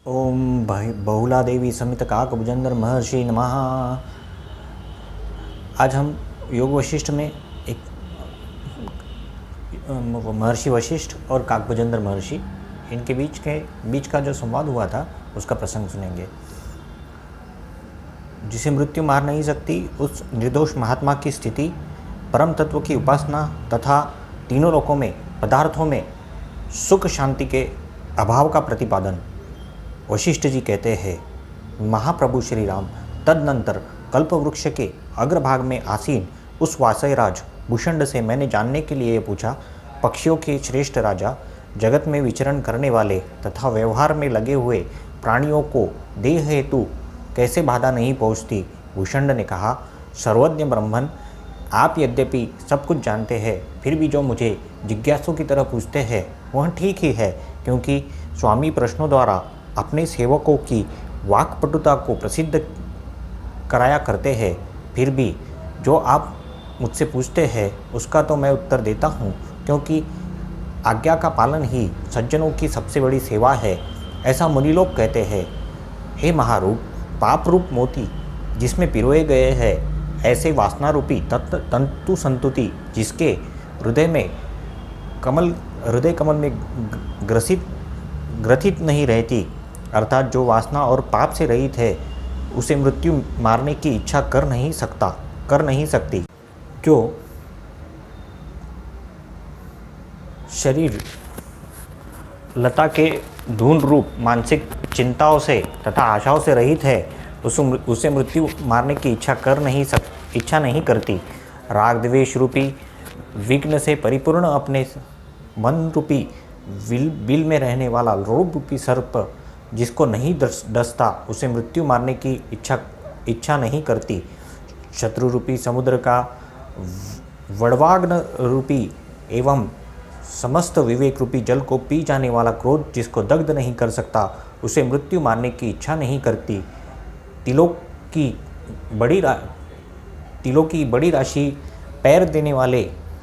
ओम बहुला देवी समित काक भुजंदर महर्षि नमः। आज हम योग वशिष्ठ में एक महर्षि वशिष्ठ और काकभुजंदर महर्षि इनके बीच का जो संवाद हुआ था उसका प्रसंग सुनेंगे। जिसे मृत्यु मार नहीं सकती उस निर्दोष महात्मा की स्थिति, परम तत्व की उपासना तथा तीनों लोकों में पदार्थों में सुख शांति के अभाव का प्रतिपादन। वशिष्ठ जी कहते हैं, महाप्रभु श्री राम तदनंतर कल्पवृक्ष के अग्रभाग में आसीन उस वासयराज भूषण से मैंने जानने के लिए पूछा, पक्षियों के श्रेष्ठ राजा, जगत में विचरण करने वाले तथा व्यवहार में लगे हुए प्राणियों को देह हेतु कैसे बाधा नहीं पहुँचती। भूषण ने कहा, सर्वज्ञ ब्रह्मन, आप यद्यपि सब कुछ जानते हैं, फिर भी जो मुझे जिज्ञासु की तरह पूछते हैं वह ठीक ही है, क्योंकि स्वामी प्रश्नों द्वारा अपने सेवकों की वाक्पटुता को प्रसिद्ध कराया करते हैं। फिर भी जो आप मुझसे पूछते हैं उसका तो मैं उत्तर देता हूँ, क्योंकि आज्ञा का पालन ही सज्जनों की सबसे बड़ी सेवा है, ऐसा मुनि लोग कहते हैं। हे महारूप, पाप रूप मोती जिसमें पिरोए गए हैं, ऐसे वासना रूपी तंतु संतुति जिसके हृदय कमल में ग्रथित नहीं रहती, अर्थात जो वासना और पाप से रहित है, उसे मृत्यु मारने की इच्छा कर नहीं सकती। जो शरीर लता के धूल रूप मानसिक चिंताओं से तथा आशाओं से रहित है, उसे मृत्यु मारने की इच्छा नहीं करती। राग द्वेष रूपी विघ्न से परिपूर्ण अपने मन रूपी बिल में रहने वाला लोभ रूपी सर्प जिसको नहीं डसता, उसे मृत्यु मारने की इच्छा नहीं करती। शत्रु रूपी समुद्र का वड़वाग्न रूपी एवं समस्त विवेक रूपी जल को पी जाने वाला क्रोध जिसको दग्ध नहीं कर सकता, उसे मृत्यु मारने की इच्छा नहीं करती। तिलों की बड़ी राशि पैर देने वाले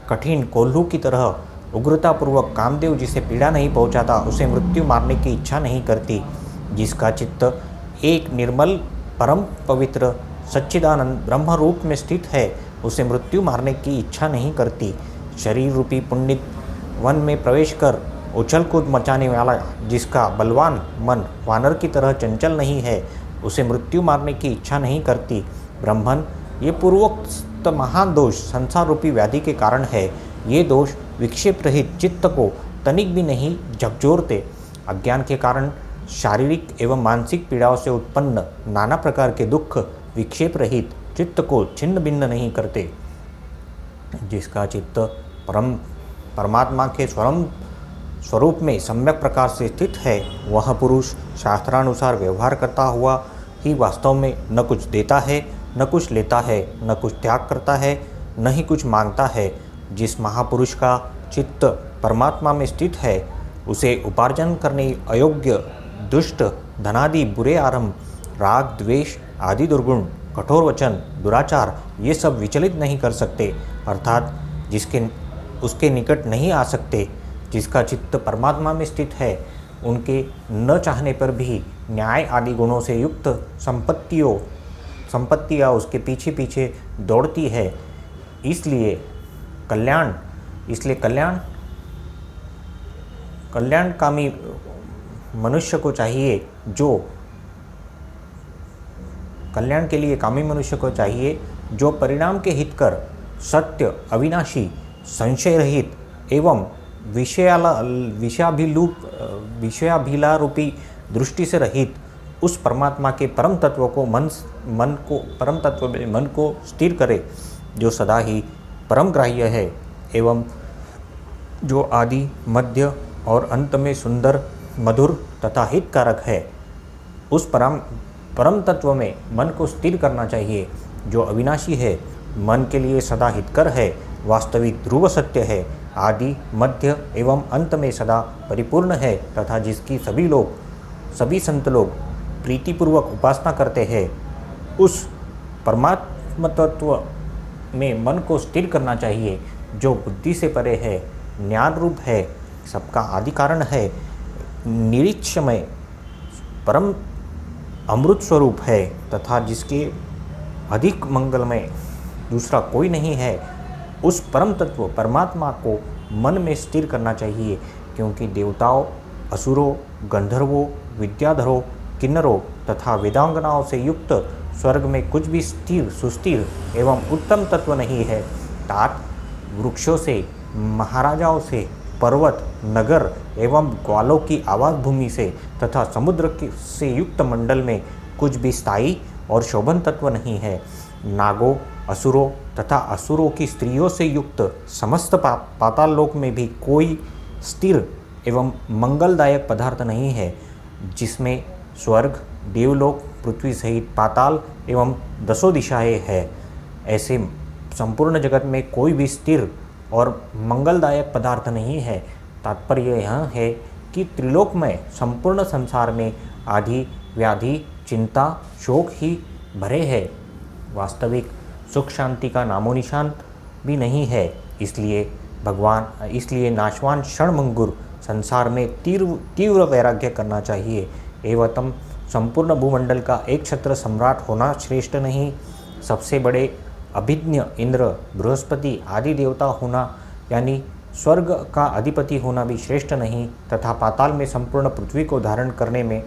कठिन कोल्हू की तरह उग्रतापूर्वक कामदेव जिसे पीड़ा नहीं पहुंचाता, उसे मृत्यु मारने की इच्छा नहीं करती। जिसका चित्त एक निर्मल परम पवित्र सच्चिदानंद ब्रह्म रूप में स्थित है, उसे मृत्यु मारने की इच्छा नहीं करती। शरीर रूपी पुण्य वन में प्रवेश कर उछल कूद मचाने वाला जिसका बलवान मन वानर की तरह चंचल नहीं है, उसे मृत्यु मारने की इच्छा नहीं करती। ब्रह्मन, ये पूर्वोक्त महान दोष संसार रूपी व्याधि के कारण है। ये दोष विक्षेप रहित चित्त को तनिक भी नहीं झकझोरते। अज्ञान के कारण शारीरिक एवं मानसिक पीड़ाओं से उत्पन्न नाना प्रकार के दुख विक्षेप रहित चित्त को छिन्न भिन्न नहीं करते। जिसका चित्त परमात्मा के स्वरूप में सम्यक प्रकार से स्थित है, वह पुरुष शास्त्रानुसार व्यवहार करता हुआ ही वास्तव में न कुछ देता है, न कुछ लेता है, न कुछ त्याग करता है, न ही कुछ मांगता है। जिस महापुरुष का चित्त परमात्मा में स्थित है, उसे उपार्जन करने अयोग्य दुष्ट धनादि बुरे आरंभ, राग द्वेष आदि दुर्गुण, कठोर वचन, दुराचार ये सब विचलित नहीं कर सकते, अर्थात उसके निकट नहीं आ सकते। जिसका चित्त परमात्मा में स्थित है, उनके न चाहने पर भी न्याय आदि गुणों से युक्त संपत्तियाँ उसके पीछे पीछे दौड़ती है। इसलिए कल्याणकामी मनुष्य को चाहिए कल्याण के लिए कामी मनुष्य को चाहिए जो परिणाम के हित कर सत्य, अविनाशी, संशय रहित एवं विषयाभिला रूपी दृष्टि से रहित उस परमात्मा के परम तत्व में मन को स्थिर करे, जो सदा ही परम ग्राह्य है एवं जो आदि मध्य और अंत में सुंदर, मधुर तथा हितकारक है। उस परम तत्व में मन को स्थिर करना चाहिए, जो अविनाशी है, मन के लिए सदा हितकर है, वास्तविक ध्रुव सत्य है, आदि मध्य एवं अंत में सदा परिपूर्ण है तथा जिसकी सभी संत लोग प्रीतिपूर्वक उपासना करते हैं। उस परमात्म तत्व में मन को स्थिर करना चाहिए, जो बुद्धि से परे है, ज्ञान रूप है, सबका आदि कारण है, निरीक्षमय परम अमृत स्वरूप है तथा जिसके अधिक मंगलमय दूसरा कोई नहीं है, उस परम तत्व परमात्मा को मन में स्थिर करना चाहिए, क्योंकि देवताओं, असुरों, गंधर्वों, विद्याधरों, किन्नरों तथा वेदांगनाओं से युक्त स्वर्ग में कुछ भी स्थिर, सुस्थिर एवं उत्तम तत्व नहीं है। तात वृक्षों से, महाराजाओं से, पर्वत, नगर एवं ग्वालों की आवास भूमि से तथा समुद्र से युक्त मंडल में कुछ भी स्थायी और शोभन तत्व नहीं है। नागों, असुरों तथा असुरों की स्त्रियों से युक्त समस्त पाताल लोक में भी कोई स्थिर एवं मंगलदायक पदार्थ नहीं है, जिसमें स्वर्ग, देवलोक, पृथ्वी सहित पाताल एवं दसों दिशाएं है। ऐसे संपूर्ण जगत में कोई भी स्थिर और मंगलदायक पदार्थ नहीं है। तात्पर्य यह है कि त्रिलोक में संपूर्ण संसार में आदि, व्याधि, चिंता, शोक ही भरे हैं। वास्तविक सुख शांति का नामो निशान भी नहीं है। इसलिए नाशवान क्षणभंगुर संसार में तीव्र वैराग्य करना चाहिए। एवं संपूर्ण भूमंडल का एक छत्र सम्राट होना श्रेष्ठ नहीं, सबसे बड़े अभिज्ञ इंद्र, बृहस्पति आदि देवता होना यानी स्वर्ग का अधिपति होना भी श्रेष्ठ नहीं, तथा पाताल में संपूर्ण पृथ्वी को धारण करने में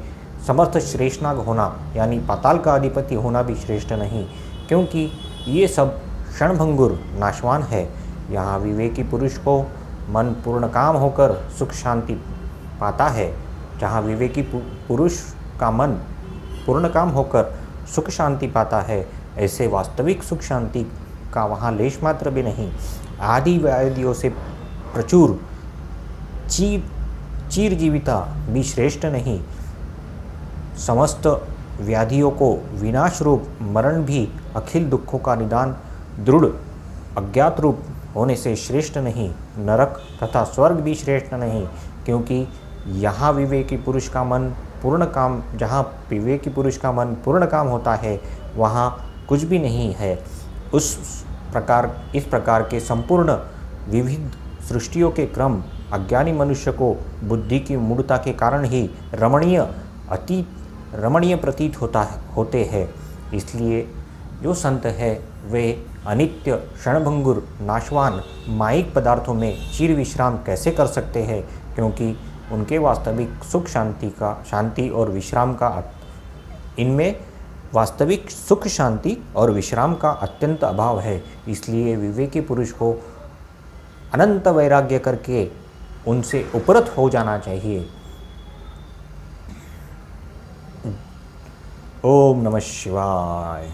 समर्थ श्रेष्ठनाग होना यानी पाताल का अधिपति होना भी श्रेष्ठ नहीं, क्योंकि ये सब क्षणभंगुर नाशवान है। यहाँ विवेकी पुरुष को मन पूर्ण काम होकर सुख शांति पाता है। जहाँ विवेकी पुरुष का मन पूर्ण काम होकर सुख शांति पाता है, ऐसे वास्तविक सुख शांति का वहाँ लेश मात्र भी नहीं। आदि व्याधियों से प्रचुर चिरजीविता भी श्रेष्ठ नहीं। समस्त व्याधियों को विनाश रूप मरण भी अखिल दुखों का निदान दृढ़ अज्ञात रूप होने से श्रेष्ठ नहीं। नरक तथा स्वर्ग भी श्रेष्ठ नहीं, क्योंकि जहाँ विवेकी पुरुष का मन पूर्ण काम होता है, वहाँ कुछ भी नहीं है। इस प्रकार के संपूर्ण विविध सृष्टियों के क्रम अज्ञानी मनुष्य को बुद्धि की मूढ़ता के कारण ही रमणीय प्रतीत होते हैं। इसलिए जो संत है वे अनित्य, क्षणभंगुर, नाशवान मायिक पदार्थों में चिर विश्राम कैसे कर सकते हैं, क्योंकि उनके वास्तविक सुख शांति और विश्राम का इनमें वास्तविक सुख शांति और विश्राम का अत्यंत अभाव है। इसलिए विवेकी पुरुष को अनंत वैराग्य करके उनसे उपरत हो जाना चाहिए। ओम नमः शिवाय।